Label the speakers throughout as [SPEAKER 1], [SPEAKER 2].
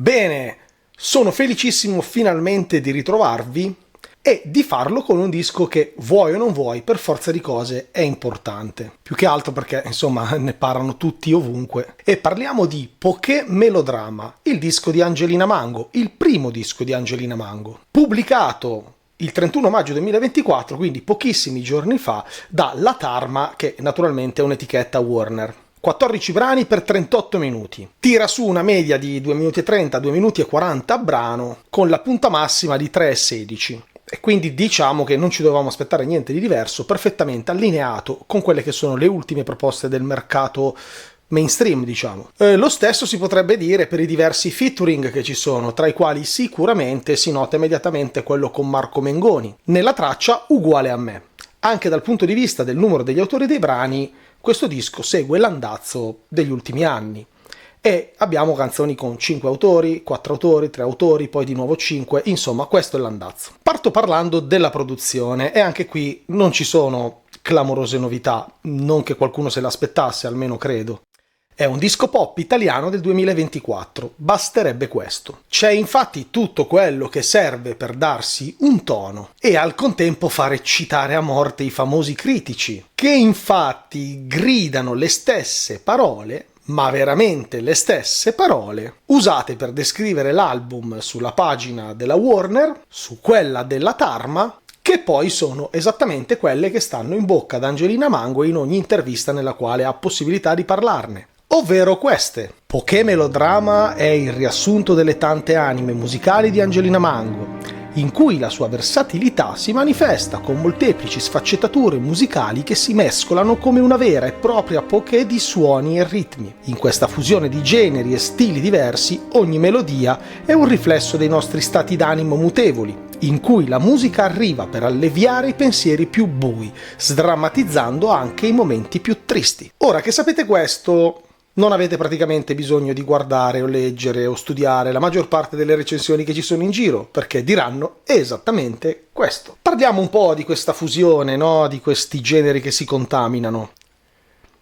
[SPEAKER 1] Bene, sono felicissimo finalmente di ritrovarvi e di farlo con un disco che, vuoi o non vuoi, per forza di cose è importante. Più che altro perché, insomma, ne parlano tutti ovunque. E parliamo di Poké Melodrama, il disco di Angelina Mango, il primo disco di Angelina Mango, pubblicato il 31 maggio 2024, quindi pochissimi giorni fa, da La Tarma, che naturalmente è un'etichetta Warner. 14 brani per 38 minuti. Tira su una media di 2 minuti e 30, 2 minuti e 40 a brano, con la punta massima di 3,16. E quindi diciamo che non ci dovevamo aspettare niente di diverso, perfettamente allineato con quelle che sono le ultime proposte del mercato mainstream, diciamo. Lo stesso si potrebbe dire per i diversi featuring che ci sono, tra i quali sicuramente si nota immediatamente quello con Marco Mengoni, nella traccia Uguale a me. Anche dal punto di vista del numero degli autori dei brani, questo disco segue l'andazzo degli ultimi anni e abbiamo canzoni con 5 autori, 4 autori, 3 autori, poi di nuovo 5, insomma questo è l'andazzo. Parto parlando della produzione e anche qui non ci sono clamorose novità, non che qualcuno se l'aspettasse, almeno credo. È un disco pop italiano del 2024, basterebbe questo. C'è infatti tutto quello che serve per darsi un tono e al contempo far eccitare a morte i famosi critici, che infatti gridano le stesse parole, ma veramente le stesse parole, usate per descrivere l'album sulla pagina della Warner, su quella della Tarma, che poi sono esattamente quelle che stanno in bocca ad Angelina Mango in ogni intervista nella quale ha possibilità di parlarne. Ovvero queste. Poké Melodrama è il riassunto delle tante anime musicali di Angelina Mango, in cui la sua versatilità si manifesta con molteplici sfaccettature musicali che si mescolano come una vera e propria poké di suoni e ritmi. In questa fusione di generi e stili diversi, ogni melodia è un riflesso dei nostri stati d'animo mutevoli, in cui la musica arriva per alleviare i pensieri più bui, sdrammatizzando anche i momenti più tristi. Ora che sapete questo, non avete praticamente bisogno di guardare o leggere o studiare la maggior parte delle recensioni che ci sono in giro, perché diranno esattamente questo. Parliamo un po' di questa fusione, no? Di questi generi che si contaminano.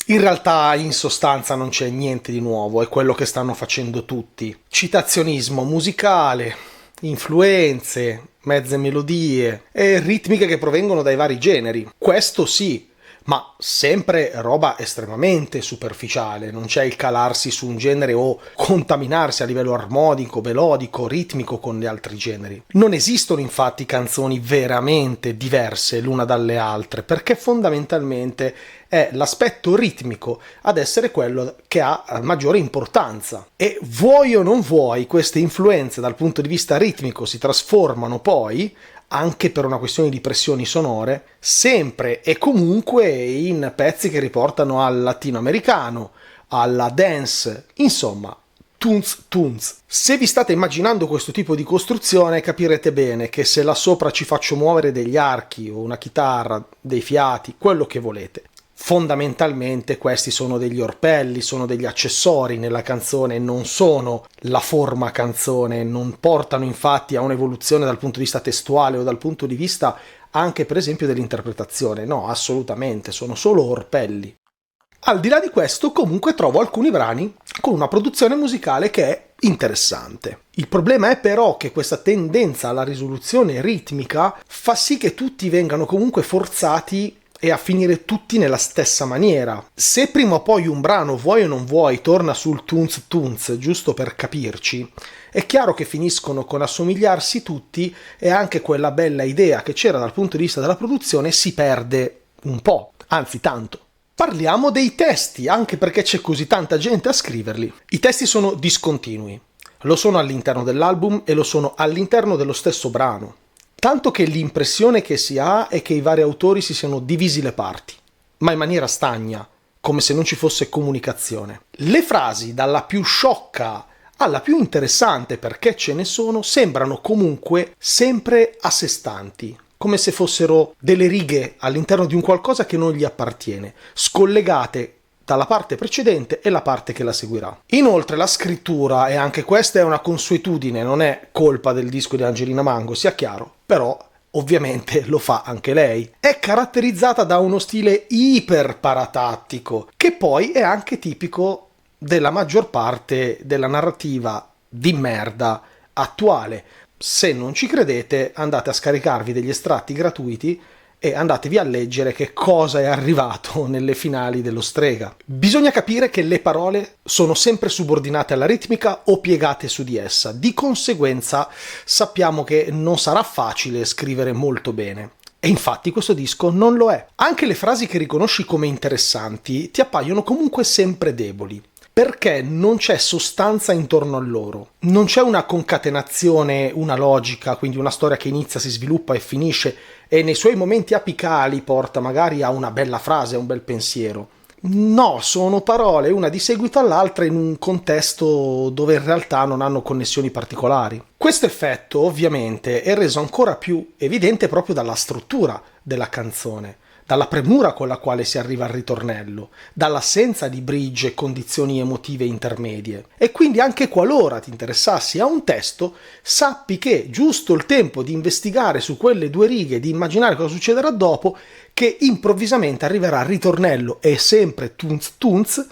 [SPEAKER 1] In realtà, in sostanza, non c'è niente di nuovo, è quello che stanno facendo tutti. Citazionismo musicale, influenze, mezze melodie e ritmiche che provengono dai vari generi. Questo sì, ma sempre roba estremamente superficiale, non c'è il calarsi su un genere o contaminarsi a livello armonico, melodico, ritmico con gli altri generi. Non esistono infatti canzoni veramente diverse l'una dalle altre, perché fondamentalmente è l'aspetto ritmico ad essere quello che ha maggiore importanza. E vuoi o non vuoi, queste influenze dal punto di vista ritmico si trasformano poi, anche per una questione di pressioni sonore, sempre e comunque in pezzi che riportano al latinoamericano, alla dance, insomma, tunes. Se vi state immaginando questo tipo di costruzione, capirete bene che se là sopra ci faccio muovere degli archi o una chitarra, dei fiati, quello che volete, fondamentalmente questi sono degli orpelli, sono degli accessori nella canzone, non sono la forma canzone, non portano infatti a un'evoluzione dal punto di vista testuale o dal punto di vista anche per esempio dell'interpretazione, no, assolutamente, sono solo orpelli. Al di là di questo comunque trovo alcuni brani con una produzione musicale che è interessante. Il problema è però che questa tendenza alla risoluzione ritmica fa sì che tutti vengano comunque forzati e a finire tutti nella stessa maniera. Se prima o poi un brano, vuoi o non vuoi, torna sul tunes, giusto per capirci, è chiaro che finiscono con assomigliarsi tutti e anche quella bella idea che c'era dal punto di vista della produzione si perde un po', anzi tanto. Parliamo dei testi, anche perché c'è così tanta gente a scriverli. I testi sono discontinui, lo sono all'interno dell'album e lo sono all'interno dello stesso brano. Tanto che l'impressione che si ha è che i vari autori si siano divisi le parti, ma in maniera stagna, come se non ci fosse comunicazione. Le frasi, dalla più sciocca alla più interessante, perché ce ne sono, sembrano comunque sempre a sé stanti, come se fossero delle righe all'interno di un qualcosa che non gli appartiene, scollegate dalla parte precedente e la parte che la seguirà. Inoltre la scrittura, e anche questa è una consuetudine, non è colpa del disco di Angelina Mango, sia chiaro, però ovviamente lo fa anche lei. È caratterizzata da uno stile iper paratattico, che poi è anche tipico della maggior parte della narrativa di merda attuale. Se non ci credete, andate a scaricarvi degli estratti gratuiti e andatevi a leggere che cosa è arrivato nelle finali dello Strega. Bisogna capire che le parole sono sempre subordinate alla ritmica o piegate su di essa. Di conseguenza sappiamo che non sarà facile scrivere molto bene. E infatti questo disco non lo è. Anche le frasi che riconosci come interessanti ti appaiono comunque sempre deboli, perché non c'è sostanza intorno a loro. Non c'è una concatenazione, una logica, quindi una storia che inizia, si sviluppa e finisce e nei suoi momenti apicali porta magari a una bella frase, a un bel pensiero. No, sono parole una di seguito all'altra in un contesto dove in realtà non hanno connessioni particolari. Questo effetto ovviamente è reso ancora più evidente proprio dalla struttura della canzone, dalla premura con la quale si arriva al ritornello, dall'assenza di bridge e condizioni emotive intermedie. E quindi anche qualora ti interessassi a un testo, sappi che giusto il tempo di investigare su quelle 2 righe, di immaginare cosa succederà dopo, che improvvisamente arriverà il ritornello e sempre tunz tunz,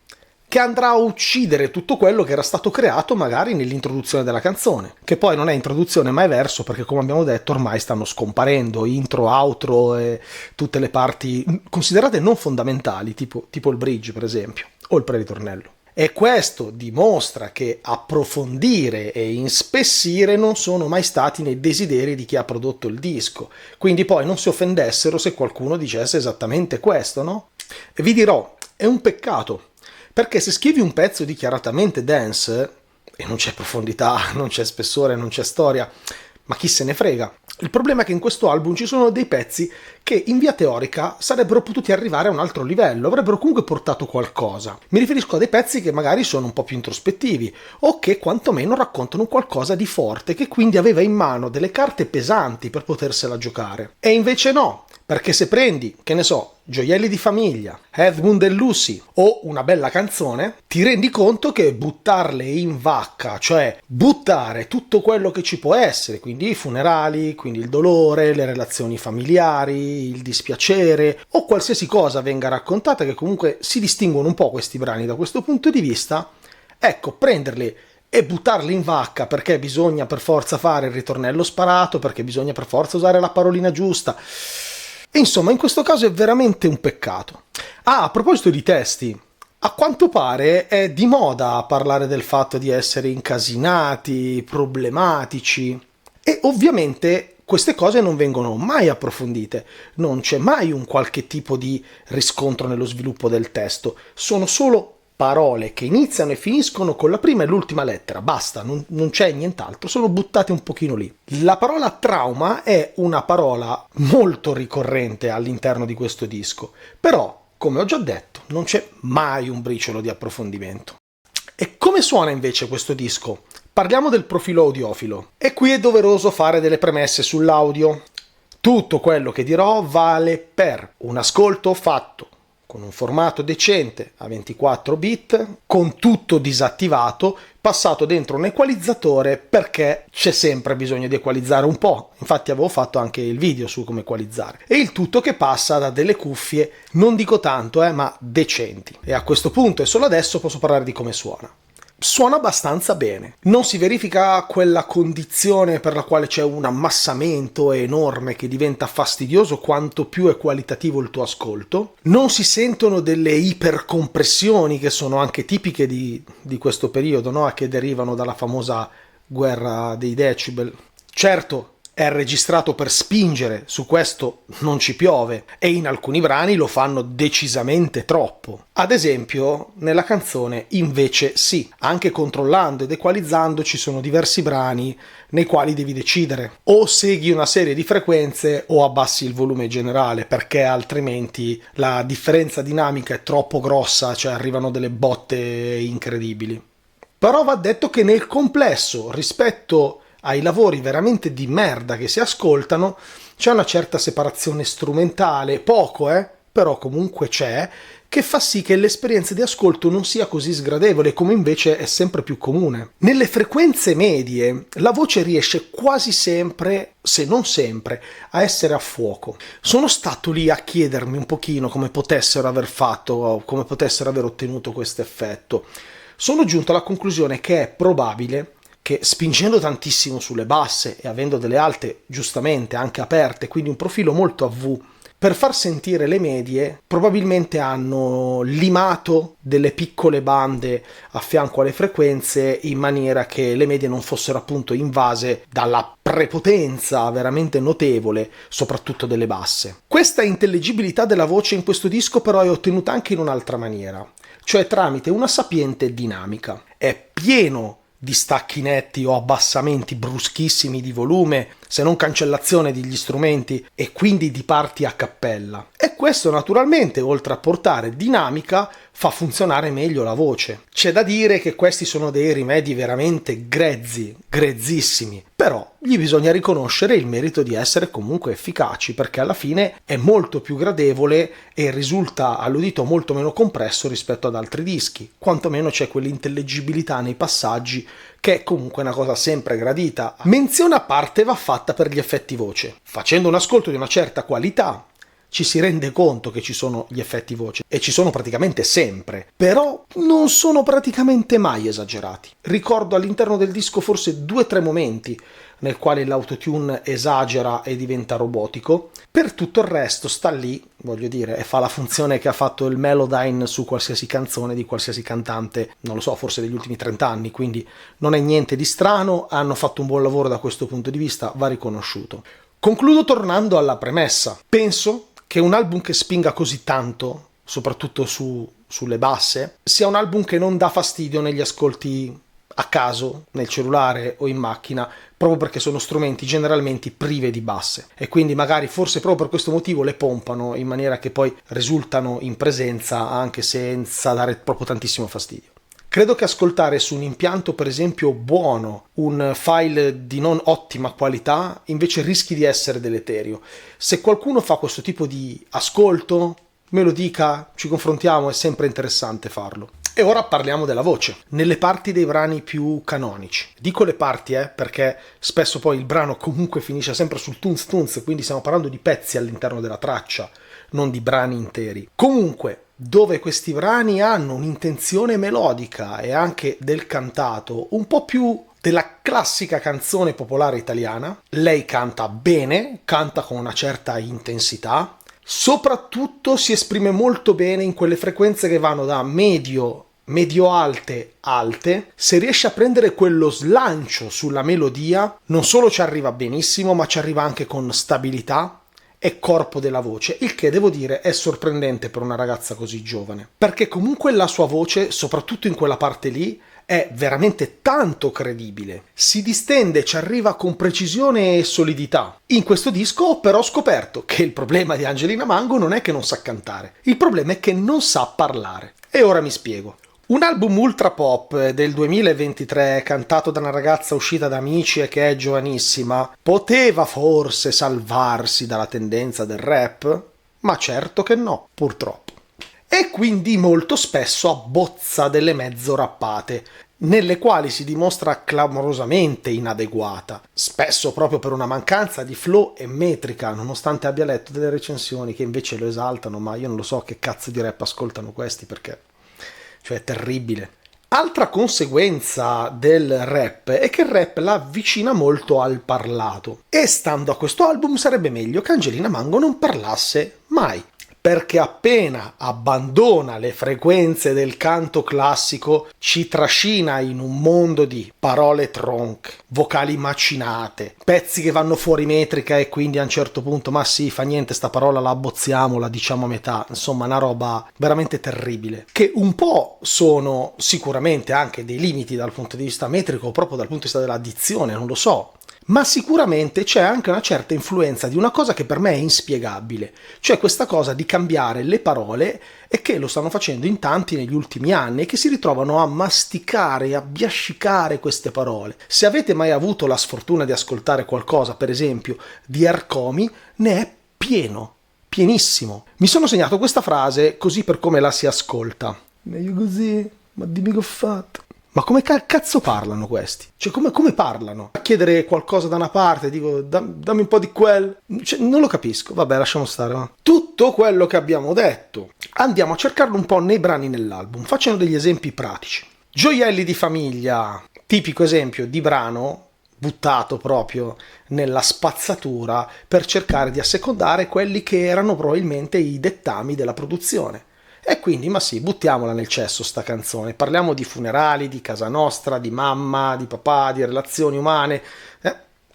[SPEAKER 1] che andrà a uccidere tutto quello che era stato creato magari nell'introduzione della canzone, che poi non è introduzione ma è verso, perché come abbiamo detto ormai stanno scomparendo intro, outro e tutte le parti considerate non fondamentali, tipo il bridge per esempio, o il pre-ritornello. E questo dimostra che approfondire e inspessire non sono mai stati nei desideri di chi ha prodotto il disco, quindi poi non si offendessero se qualcuno dicesse esattamente questo, no? E vi dirò, è un peccato, perché se scrivi un pezzo dichiaratamente dance e non c'è profondità, non c'è spessore, non c'è storia, ma chi se ne frega. Il problema è che in questo album ci sono dei pezzi che in via teorica sarebbero potuti arrivare a un altro livello, avrebbero comunque portato qualcosa. Mi riferisco a dei pezzi che magari sono un po' più introspettivi o che quantomeno raccontano qualcosa di forte, che quindi aveva in mano delle carte pesanti per potersela giocare. E invece no, perché se prendi, che ne so, Gioielli di famiglia, Edmund e Lucy o una bella canzone, ti rendi conto che buttarle in vacca, cioè buttare tutto quello che ci può essere, quindi i funerali, quindi il dolore, le relazioni familiari, il dispiacere o qualsiasi cosa venga raccontata, che comunque si distinguono un po' questi brani da questo punto di vista, ecco, prenderli e buttarli in vacca perché bisogna per forza fare il ritornello sparato, perché bisogna per forza usare la parolina giusta. Insomma, in questo caso è veramente un peccato. Ah, a proposito di testi, a quanto pare è di moda parlare del fatto di essere incasinati, problematici, e ovviamente queste cose non vengono mai approfondite, non c'è mai un qualche tipo di riscontro nello sviluppo del testo, sono solo parole che iniziano e finiscono con la prima e l'ultima lettera, basta, non c'è nient'altro, sono buttate un pochino lì. La parola trauma è una parola molto ricorrente all'interno di questo disco, però, come ho già detto, non c'è mai un briciolo di approfondimento. E come suona invece questo disco? Parliamo del profilo audiofilo. E qui è doveroso fare delle premesse sull'audio. Tutto quello che dirò vale per un ascolto fatto con un formato decente a 24 bit, con tutto disattivato, passato dentro un equalizzatore perché c'è sempre bisogno di equalizzare un po'. Infatti avevo fatto anche il video su come equalizzare. E il tutto che passa da delle cuffie, non dico tanto, ma decenti. E a questo punto e solo adesso posso parlare di come suona. Suona abbastanza bene, non si verifica quella condizione per la quale c'è un ammassamento enorme che diventa fastidioso quanto più è qualitativo il tuo ascolto, non si sentono delle ipercompressioni che sono anche tipiche di questo periodo, no? Che derivano dalla famosa guerra dei decibel. Certo, è registrato per spingere, su questo non ci piove, e in alcuni brani lo fanno decisamente troppo. Ad esempio, nella canzone Invece sì, anche controllando ed equalizzando ci sono diversi brani nei quali devi decidere. O segui una serie di frequenze o abbassi il volume generale, perché altrimenti la differenza dinamica è troppo grossa, cioè arrivano delle botte incredibili. Però va detto che nel complesso, rispetto ai lavori veramente di merda che si ascoltano, c'è una certa separazione strumentale, poco però comunque c'è, che fa sì che l'esperienza di ascolto non sia così sgradevole come invece è sempre più comune. Nelle frequenze medie la voce riesce quasi sempre, se non sempre, a essere a fuoco. Sono stato lì a chiedermi un pochino come potessero aver fatto, come potessero aver ottenuto questo effetto. Sono giunto alla conclusione che è probabile che spingendo tantissimo sulle basse e avendo delle alte giustamente anche aperte, quindi un profilo molto a V, per far sentire le medie probabilmente hanno limato delle piccole bande a fianco alle frequenze in maniera che le medie non fossero appunto invase dalla prepotenza veramente notevole, soprattutto delle basse. Questa intelligibilità della voce in questo disco però è ottenuta anche in un'altra maniera, cioè tramite una sapiente dinamica. È pieno di stacchi netti o abbassamenti bruschissimi di volume, se non cancellazione degli strumenti e quindi di parti a cappella. E questo naturalmente, oltre a portare dinamica, fa funzionare meglio la voce. C'è da dire che questi sono dei rimedi veramente grezzi, grezzissimi, però gli bisogna riconoscere il merito di essere comunque efficaci, perché alla fine è molto più gradevole e risulta all'udito molto meno compresso rispetto ad altri dischi, quantomeno c'è quell'intellegibilità nei passaggi che è comunque una cosa sempre gradita. Menzione a parte va fatta per gli effetti voce. Facendo un ascolto di una certa qualità ci si rende conto che ci sono gli effetti voce e ci sono praticamente sempre, però non sono praticamente mai esagerati. Ricordo all'interno del disco forse 2-3 momenti nel quale l'autotune esagera e diventa robotico. Per tutto il resto sta lì, voglio dire, e fa la funzione che ha fatto il Melodyne su qualsiasi canzone di qualsiasi cantante, non lo so, forse degli ultimi 30 anni, quindi non è niente di strano, hanno fatto un buon lavoro da questo punto di vista, va riconosciuto. Concludo tornando alla premessa. Penso che un album che spinga così tanto, soprattutto sulle basse, sia un album che non dà fastidio negli ascolti a caso, nel cellulare o in macchina, proprio perché sono strumenti generalmente prive di basse e quindi magari forse proprio per questo motivo le pompano in maniera che poi risultano in presenza anche senza dare proprio tantissimo fastidio. Credo che ascoltare su un impianto per esempio buono un file di non ottima qualità invece rischi di essere deleterio. Se qualcuno fa questo tipo di ascolto, me lo dica, ci confrontiamo, è sempre interessante farlo. E ora parliamo della voce, nelle parti dei brani più canonici. Dico le parti perché spesso poi il brano comunque finisce sempre sul tunz tunz, quindi stiamo parlando di pezzi all'interno della traccia, non di brani interi. Comunque, dove questi brani hanno un'intenzione melodica e anche del cantato un po' più della classica canzone popolare italiana, lei canta bene, canta con una certa intensità, soprattutto si esprime molto bene in quelle frequenze che vanno da medio-alte, alte. Se riesce a prendere quello slancio sulla melodia, non solo ci arriva benissimo, ma ci arriva anche con stabilità e corpo della voce, il che devo dire è sorprendente per una ragazza così giovane, perché comunque la sua voce, soprattutto in quella parte lì, è veramente tanto credibile. Si distende, ci arriva con precisione e solidità. In questo disco ho però scoperto che il problema di Angelina Mango non è che non sa cantare, il problema è che non sa parlare. E ora mi spiego. Un album ultra pop del 2023 cantato da una ragazza uscita da Amici e che è giovanissima poteva forse salvarsi dalla tendenza del rap? Ma certo che no, purtroppo. E quindi molto spesso abbozza delle mezzo rappate, nelle quali si dimostra clamorosamente inadeguata, spesso proprio per una mancanza di flow e metrica, nonostante abbia letto delle recensioni che invece lo esaltano, ma io non lo so che cazzo di rap ascoltano questi perché... cioè è terribile. Altra conseguenza del rap è che il rap la avvicina molto al parlato e stando a questo album sarebbe meglio che Angelina Mango non parlasse mai, perché appena abbandona le frequenze del canto classico ci trascina in un mondo di parole tronche, vocali macinate, pezzi che vanno fuori metrica e quindi a un certo punto ma sì, fa niente, sta parola la abbozziamo, la diciamo a metà, insomma una roba veramente terribile, che un po' sono sicuramente anche dei limiti dal punto di vista metrico o proprio dal punto di vista della dizione, non lo so. Ma sicuramente c'è anche una certa influenza di una cosa che per me è inspiegabile, cioè questa cosa di cambiare le parole e che lo stanno facendo in tanti negli ultimi anni e che si ritrovano a masticare e a biascicare queste parole. Se avete mai avuto la sfortuna di ascoltare qualcosa, per esempio, di Arcomi, ne è pieno, pienissimo. Mi sono segnato questa frase così per come la si ascolta. Meglio così, ma dimmi che ho fatto. Ma come cazzo parlano questi? Cioè come parlano? A chiedere qualcosa da una parte, dico dammi un po' di quel... Cioè, non lo capisco, vabbè lasciamo stare. Ma. Tutto quello che abbiamo detto, andiamo a cercarlo un po' nei brani nell'album, facendo degli esempi pratici. Gioielli di famiglia, Tipico esempio di brano buttato proprio nella spazzatura per cercare di assecondare quelli che erano probabilmente i dettami della produzione. E quindi, ma sì, buttiamola nel cesso sta canzone. Parliamo di funerali, di casa nostra, di mamma, di papà, di relazioni umane.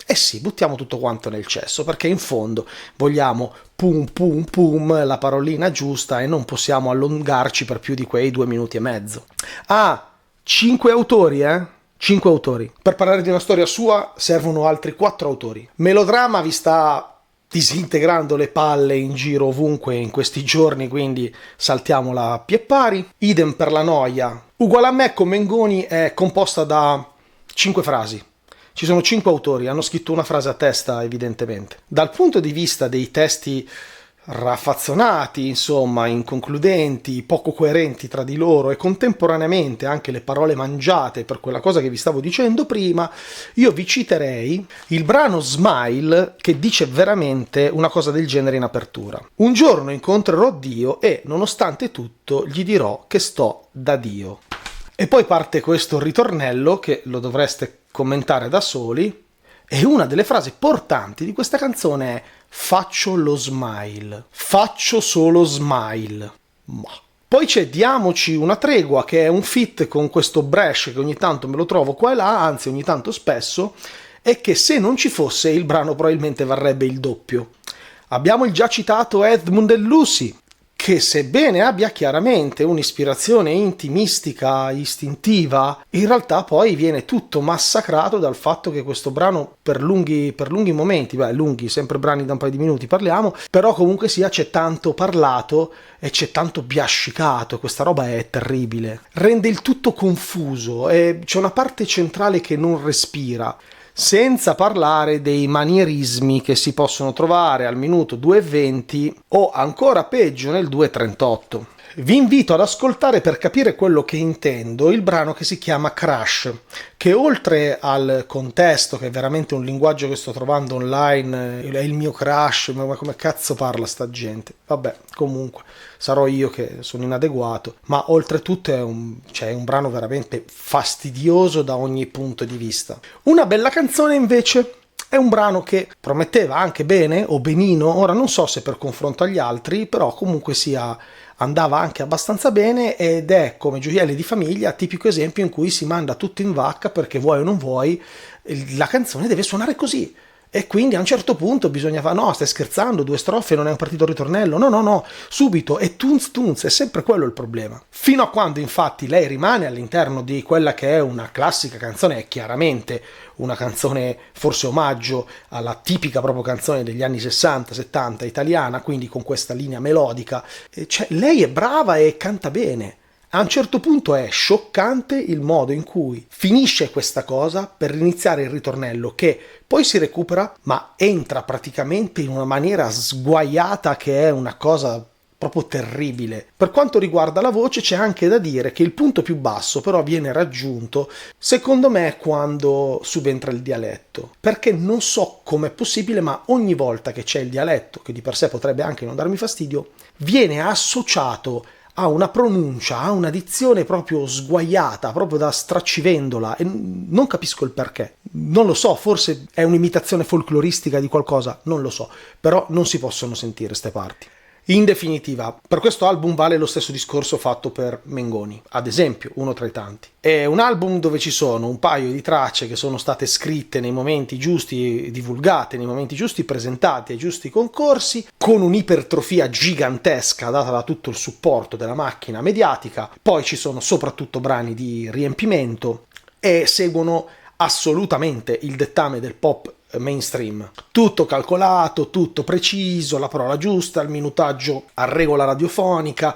[SPEAKER 1] Eh sì, buttiamo tutto quanto nel cesso, perché in fondo vogliamo pum pum pum, la parolina giusta, e non possiamo allungarci per più di quei 2 minuti e mezzo. Ah, 5 autori, 5 autori. Per parlare di una storia sua servono altri 4 autori. Melodrama vi sta disintegrando le palle in giro ovunque in questi giorni, quindi saltiamola a pie pari. Idem per la noia. Uguale a me con Mengoni è composta da 5 frasi. Ci sono 5 autori, hanno scritto una frase a testa evidentemente. Dal punto di vista dei testi raffazzonati, insomma, inconcludenti, poco coerenti tra di loro e contemporaneamente anche le parole mangiate per quella cosa che vi stavo dicendo prima, io vi citerei il brano Smile, che dice veramente una cosa del genere in apertura. Un giorno incontrerò Dio e, nonostante tutto, gli dirò che sto da Dio. E poi parte questo ritornello che lo dovreste commentare da soli, e una delle frasi portanti di questa canzone è: faccio lo smile, faccio solo smile. Ma poi c'è Diamoci una tregua, che è un feat con questo Bresh che ogni tanto me lo trovo qua e là, anzi ogni tanto spesso, e che se non ci fosse il brano probabilmente varrebbe il doppio. Abbiamo il già citato Edmund e Lucy, che sebbene abbia chiaramente un'ispirazione intimistica, istintiva, in realtà poi viene tutto massacrato dal fatto che questo brano per lunghi momenti, lunghi, sempre brani da un paio di minuti parliamo, però comunque sia c'è tanto parlato e c'è tanto biascicato, questa roba è terribile. Rende il tutto confuso e c'è una parte centrale che non respira. Senza parlare dei manierismi che si possono trovare al minuto 2:20 o ancora peggio nel 2:38. Vi invito ad ascoltare, per capire quello che intendo, il brano che si chiama Crash, che oltre al contesto, che è veramente un linguaggio che sto trovando online, è il mio crush, ma come cazzo parla sta gente? Vabbè, comunque, sarò io che sono inadeguato, ma oltretutto è un brano veramente fastidioso da ogni punto di vista. Una bella canzone invece è un brano che prometteva anche bene o benino, ora non so se per confronto agli altri, però comunque sia andava anche abbastanza bene, ed è, come Gioielli di famiglia, tipico esempio in cui si manda tutto in vacca perché vuoi o non vuoi la canzone deve suonare così. E quindi a un certo punto bisogna fare: no, stai scherzando, 2 strofe, non è un partito ritornello, no, subito, e tunz, è sempre quello il problema. Fino a quando infatti lei rimane all'interno di quella che è una classica canzone, è chiaramente una canzone forse omaggio alla tipica proprio canzone degli anni 60-70 italiana, quindi con questa linea melodica, lei è brava e canta bene. A un certo punto è scioccante il modo in cui finisce questa cosa per iniziare il ritornello, che poi si recupera, ma entra praticamente in una maniera sguaiata che è una cosa proprio terribile. Per quanto riguarda la voce c'è anche da dire che il punto più basso però viene raggiunto, secondo me, quando subentra il dialetto, perché non so com'è possibile, ma ogni volta che c'è il dialetto, che di per sé potrebbe anche non darmi fastidio, viene associato ha una pronuncia, ha una dizione proprio sguaiata, proprio da straccivendola, e non capisco il perché. Non lo so, forse è un'imitazione folcloristica di qualcosa, non lo so, però non si possono sentire ste parti. In definitiva, per questo album vale lo stesso discorso fatto per Mengoni, ad esempio, uno tra i tanti. È un album dove ci sono un paio di tracce che sono state scritte nei momenti giusti, divulgate nei momenti giusti, presentate ai giusti concorsi, con un'ipertrofia gigantesca data da tutto il supporto della macchina mediatica. Poi ci sono soprattutto brani di riempimento e seguono assolutamente il dettame del pop mainstream, tutto calcolato, tutto preciso, la parola giusta, il minutaggio a regola radiofonica,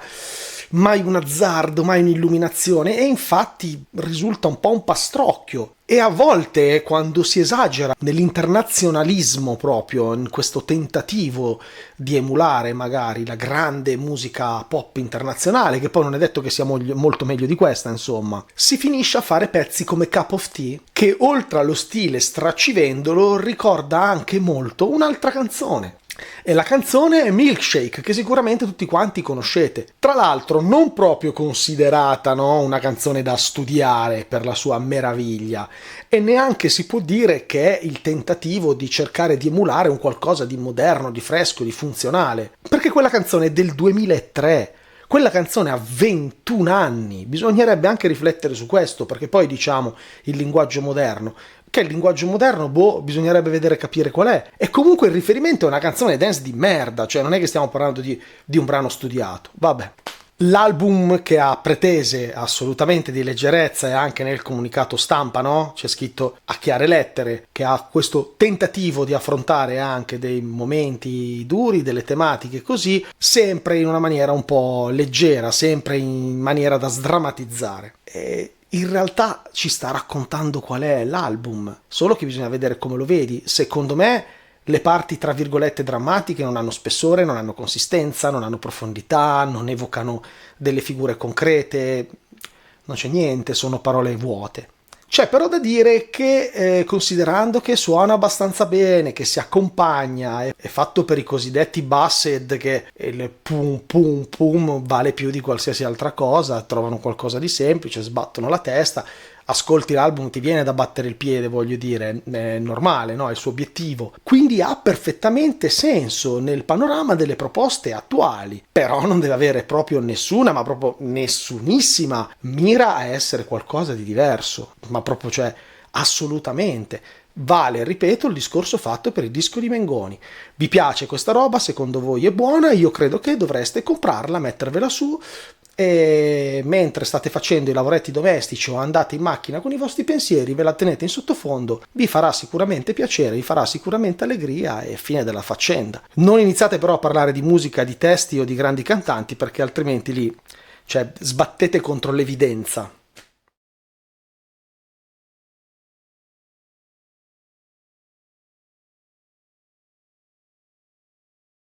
[SPEAKER 1] mai un azzardo, mai un'illuminazione, e infatti risulta un po' un pastrocchio. E a volte, quando si esagera nell'internazionalismo, proprio in questo tentativo di emulare magari la grande musica pop internazionale, che poi non è detto che sia molto meglio di questa, insomma, si finisce a fare pezzi come Cup of Tea, che oltre allo stile straccivendolo ricorda anche molto un'altra canzone. E la canzone è Milkshake, che sicuramente tutti quanti conoscete. Tra l'altro non proprio considerata, no, una canzone da studiare per la sua meraviglia, e neanche si può dire che è il tentativo di cercare di emulare un qualcosa di moderno, di fresco, di funzionale. Perché quella canzone è del 2003. Quella canzone ha 21 anni, bisognerebbe anche riflettere su questo, perché poi diciamo il linguaggio moderno. Che il linguaggio moderno, bisognerebbe vedere, capire qual è. E comunque il riferimento è una canzone dance di merda, cioè non è che stiamo parlando di un brano studiato. Vabbè. L'album, che ha pretese assolutamente di leggerezza, e anche nel comunicato stampa, no? C'è scritto a chiare lettere che ha questo tentativo di affrontare anche dei momenti duri, delle tematiche così, sempre in una maniera un po' leggera, sempre in maniera da sdrammatizzare. E in realtà ci sta raccontando qual è l'album, solo che bisogna vedere come lo vedi. Secondo me le parti tra virgolette drammatiche non hanno spessore, non hanno consistenza, non hanno profondità, non evocano delle figure concrete, non c'è niente, sono parole vuote. C'è però da dire che, considerando che suona abbastanza bene, che si accompagna, è fatto per i cosiddetti basshead, che il pum pum pum vale più di qualsiasi altra cosa, trovano qualcosa di semplice, sbattono la testa, ascolti l'album, ti viene da battere il piede, voglio dire, è normale, no? È il suo obiettivo. Quindi ha perfettamente senso nel panorama delle proposte attuali, però non deve avere proprio nessuna, ma proprio nessunissima mira a essere qualcosa di diverso, ma proprio, cioè, assolutamente. Vale, ripeto, il discorso fatto per il disco di Mengoni. Vi piace questa roba? Secondo voi è buona? Io credo che dovreste comprarla, mettervela su, e mentre state facendo i lavoretti domestici o andate in macchina con i vostri pensieri, ve la tenete in sottofondo, vi farà sicuramente piacere, vi farà sicuramente allegria, e fine della faccenda. Non iniziate però a parlare di musica, di testi o di grandi cantanti, perché altrimenti lì, cioè, sbattete contro l'evidenza.